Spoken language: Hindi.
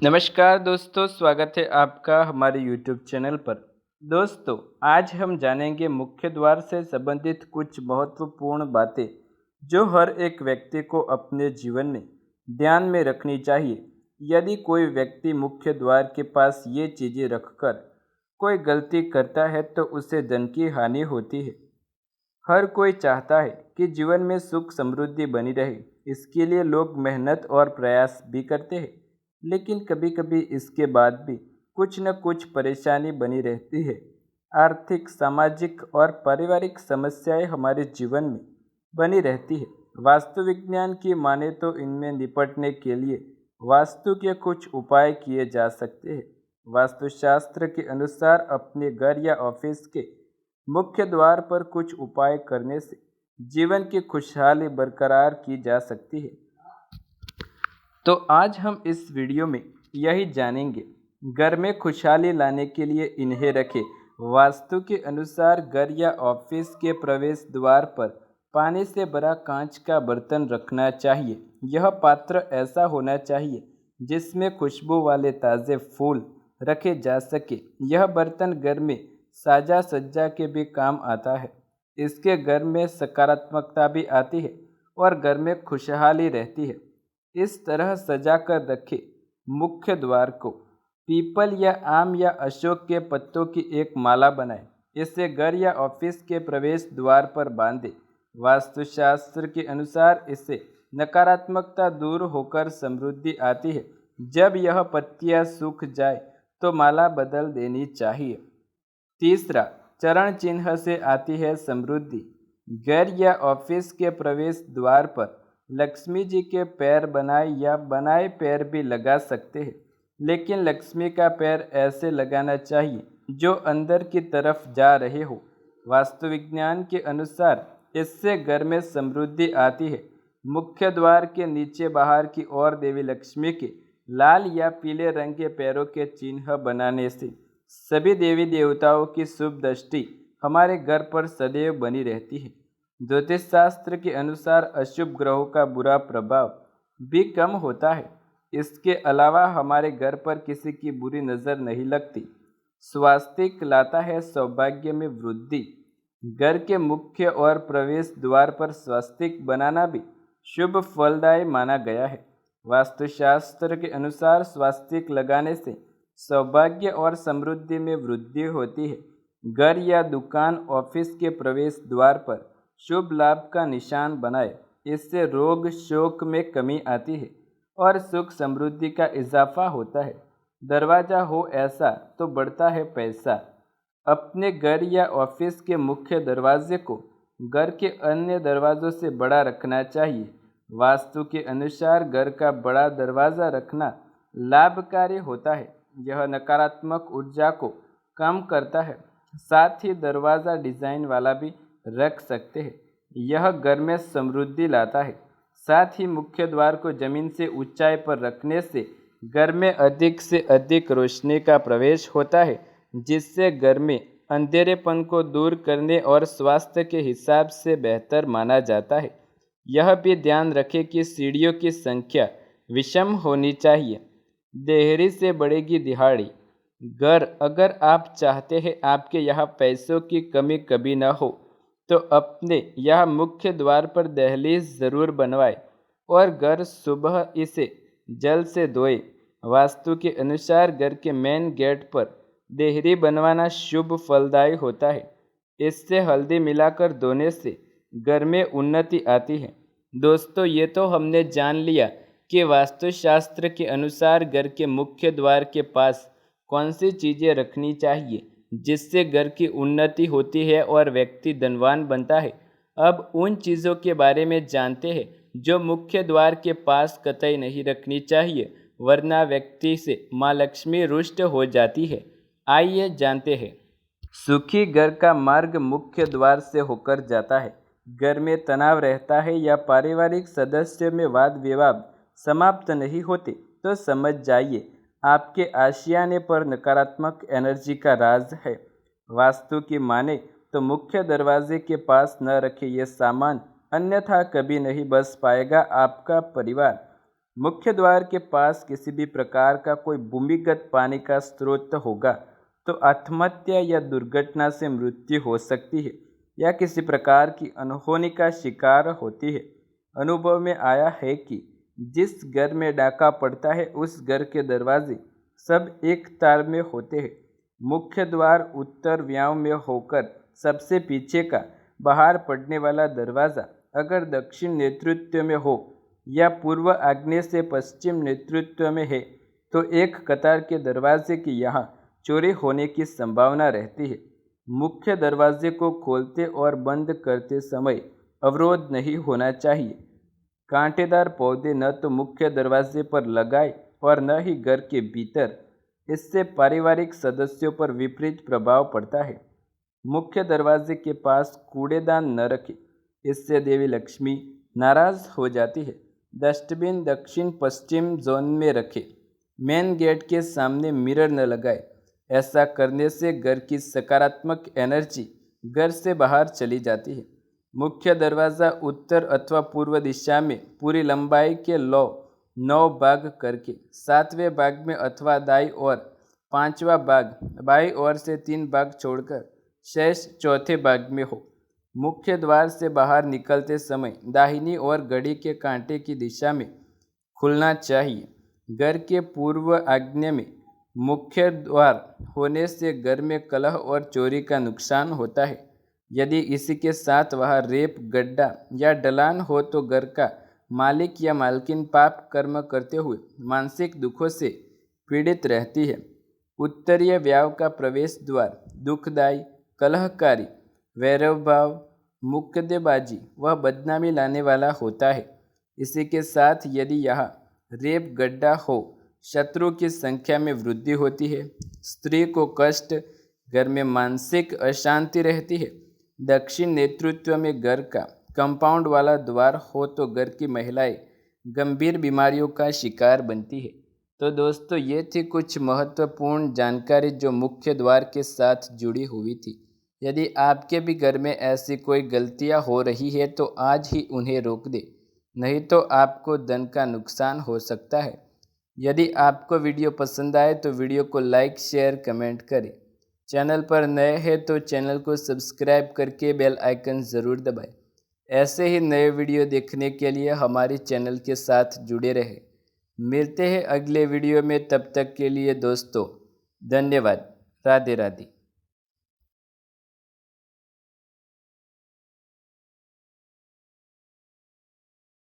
नमस्कार दोस्तों, स्वागत है आपका हमारे YouTube चैनल पर। दोस्तों, आज हम जानेंगे मुख्य द्वार से संबंधित कुछ महत्वपूर्ण बातें जो हर एक व्यक्ति को अपने जीवन में ध्यान में रखनी चाहिए। यदि कोई व्यक्ति मुख्य द्वार के पास ये चीज़ें रखकर कोई गलती करता है तो उसे धन की हानि होती है। हर कोई चाहता है कि जीवन में सुख समृद्धि बनी रहे, इसके लिए लोग मेहनत और प्रयास भी करते हैं, लेकिन कभी कभी इसके बाद भी कुछ न कुछ परेशानी बनी रहती है। आर्थिक, सामाजिक और पारिवारिक समस्याएं हमारे जीवन में बनी रहती है। वास्तु विज्ञान की माने तो इनमें निपटने के लिए वास्तु के कुछ उपाय किए जा सकते हैं। वास्तुशास्त्र के अनुसार अपने घर या ऑफिस के मुख्य द्वार पर कुछ उपाय करने से जीवन की खुशहाली बरकरार की जा सकती है। तो आज हम इस वीडियो में यही जानेंगे। घर में खुशहाली लाने के लिए इन्हें रखें। वास्तु के अनुसार घर या ऑफिस के प्रवेश द्वार पर पानी से भरा कांच का बर्तन रखना चाहिए। यह पात्र ऐसा होना चाहिए जिसमें खुशबू वाले ताज़े फूल रखे जा सके। यह बर्तन घर में साजा सज्जा के भी काम आता है। इसके घर में सकारात्मकता भी आती है और घर में खुशहाली रहती है। इस तरह सजा कर रखे मुख्य द्वार को पीपल या आम या अशोक के पत्तों की एक माला बनाएं। इसे घर या ऑफिस के प्रवेश द्वार पर बांधें। वास्तुशास्त्र के अनुसार इससे नकारात्मकता दूर होकर समृद्धि आती है। जब यह पत्तियां सूख जाए तो माला बदल देनी चाहिए। तीसरा, चरण चिन्ह से आती है समृद्धि। घर या ऑफिस के प्रवेश द्वार पर लक्ष्मी जी के पैर बनाए या बनाए पैर भी लगा सकते हैं, लेकिन लक्ष्मी का पैर ऐसे लगाना चाहिए जो अंदर की तरफ जा रहे हो। वास्तु विज्ञान के अनुसार इससे घर में समृद्धि आती है। मुख्य द्वार के नीचे बाहर की ओर देवी लक्ष्मी के लाल या पीले रंग के पैरों के चिन्ह बनाने से सभी देवी देवताओं की शुभ दृष्टि हमारे घर पर सदैव बनी रहती है। ज्योतिष शास्त्र के अनुसार अशुभ ग्रहों का बुरा प्रभाव भी कम होता है। इसके अलावा हमारे घर पर किसी की बुरी नज़र नहीं लगती। स्वास्तिक लाता है सौभाग्य में वृद्धि। घर के मुख्य और प्रवेश द्वार पर स्वास्तिक बनाना भी शुभ फलदायी माना गया है। वास्तुशास्त्र के अनुसार स्वास्तिक लगाने से सौभाग्य और समृद्धि में वृद्धि होती है। घर या दुकान, ऑफिस के प्रवेश द्वार पर शुभ लाभ का निशान बनाए। इससे रोग शोक में कमी आती है और सुख समृद्धि का इजाफा होता है। दरवाज़ा हो ऐसा तो बढ़ता है पैसा। अपने घर या ऑफिस के मुख्य दरवाजे को घर के अन्य दरवाज़ों से बड़ा रखना चाहिए। वास्तु के अनुसार घर का बड़ा दरवाज़ा रखना लाभकारी होता है। यह नकारात्मक ऊर्जा को कम करता है। साथ ही दरवाज़ा डिज़ाइन वाला भी रख सकते हैं। यह घर में समृद्धि लाता है। साथ ही मुख्य द्वार को जमीन से ऊंचाई पर रखने से घर में अधिक से अधिक रोशनी का प्रवेश होता है, जिससे घर में अंधेरेपन को दूर करने और स्वास्थ्य के हिसाब से बेहतर माना जाता है। यह भी ध्यान रखें कि सीढ़ियों की संख्या विषम होनी चाहिए। देहरी से बढ़ेगी दिहाड़ी। घर अगर आप चाहते हैं आपके यहाँ पैसों की कमी कभी न हो तो अपने यहाँ मुख्य द्वार पर दहलीज ज़रूर बनवाए और घर सुबह इसे जल से धोए। वास्तु के अनुसार घर के मेन गेट पर देहरी बनवाना शुभ फलदायी होता है। इससे हल्दी मिलाकर धोने से घर में उन्नति आती है। दोस्तों, ये तो हमने जान लिया कि वास्तुशास्त्र के अनुसार घर के मुख्य द्वार के पास कौन सी चीज़ें रखनी चाहिए जिससे घर की उन्नति होती है और व्यक्ति धनवान बनता है। अब उन चीज़ों के बारे में जानते हैं जो मुख्य द्वार के पास कतई नहीं रखनी चाहिए, वरना व्यक्ति से माँ लक्ष्मी रुष्ट हो जाती है। आइए जानते हैं। सुखी घर का मार्ग मुख्य द्वार से होकर जाता है। घर में तनाव रहता है या पारिवारिक सदस्यों में वाद विवाद समाप्त नहीं होते तो समझ जाइए आपके आशियाने पर नकारात्मक एनर्जी का राज है। वास्तु की माने तो मुख्य दरवाजे के पास न रखें ये सामान, अन्यथा कभी नहीं बस पाएगा आपका परिवार। मुख्य द्वार के पास किसी भी प्रकार का कोई भूमिगत पानी का स्रोत होगा तो आत्महत्या या दुर्घटना से मृत्यु हो सकती है या किसी प्रकार की अनहोनी का शिकार होती है। अनुभव में आया है कि जिस घर में डाका पड़ता है उस घर के दरवाजे सब एक तार में होते हैं। मुख्य द्वार उत्तर व्याव में होकर सबसे पीछे का बाहर पड़ने वाला दरवाज़ा अगर दक्षिण नेतृत्व में हो या पूर्व आग्नेय से पश्चिम नेतृत्व में है तो एक कतार के दरवाजे की यहाँ चोरी होने की संभावना रहती है। मुख्य दरवाजे को खोलते और बंद करते समय अवरोध नहीं होना चाहिए। कांटेदार पौधे न तो मुख्य दरवाजे पर लगाए और न ही घर के भीतर, इससे पारिवारिक सदस्यों पर विपरीत प्रभाव पड़ता है। मुख्य दरवाजे के पास कूड़ेदान न रखें, इससे देवी लक्ष्मी नाराज हो जाती है। डस्टबिन दक्षिण पश्चिम जोन में रखें। मेन गेट के सामने मिरर न लगाए, ऐसा करने से घर की सकारात्मक एनर्जी घर से बाहर चली जाती है। मुख्य दरवाज़ा उत्तर अथवा पूर्व दिशा में पूरी लंबाई के 9 भाग करके 7वें भाग में अथवा दाईं ओर 5वां भाग, बाईं ओर से 3 भाग छोड़कर शेष चौथे भाग में हो। मुख्य द्वार से बाहर निकलते समय दाहिनी ओर घड़ी के कांटे की दिशा में खुलना चाहिए। घर के पूर्व आग्नेय में मुख्य द्वार होने से घर में कलह और चोरी का नुकसान होता है। यदि इसी के साथ वहाँ रेप, गड्ढा या ढलान हो तो घर का मालिक या मालकिन पाप कर्म करते हुए मानसिक दुखों से पीड़ित रहती है। उत्तरीय व्याव का प्रवेश द्वार दुखदायी, कलहकारी, वैरवभाव, मुक्केबाजी व बदनामी लाने वाला होता है। इसी के साथ यदि यहाँ रेप, गड्ढा हो, शत्रु की संख्या में वृद्धि होती है, स्त्री को कष्ट, घर में मानसिक अशांति रहती है। दक्षिण नेतृत्व में घर का कंपाउंड वाला द्वार हो तो घर की महिलाएं गंभीर बीमारियों का शिकार बनती है। तो दोस्तों, ये थी कुछ महत्वपूर्ण जानकारी जो मुख्य द्वार के साथ जुड़ी हुई थी। यदि आपके भी घर में ऐसी कोई गलतियां हो रही है तो आज ही उन्हें रोक दें, नहीं तो आपको धन का नुकसान हो सकता है। यदि आपको वीडियो पसंद आए तो वीडियो को लाइक, शेयर, कमेंट करें। चैनल पर नए हैं तो चैनल को सब्सक्राइब करके बेल आइकन ज़रूर दबाएं। ऐसे ही नए वीडियो देखने के लिए हमारे चैनल के साथ जुड़े रहें। मिलते हैं अगले वीडियो में, तब तक के लिए दोस्तों धन्यवाद। राधे राधे।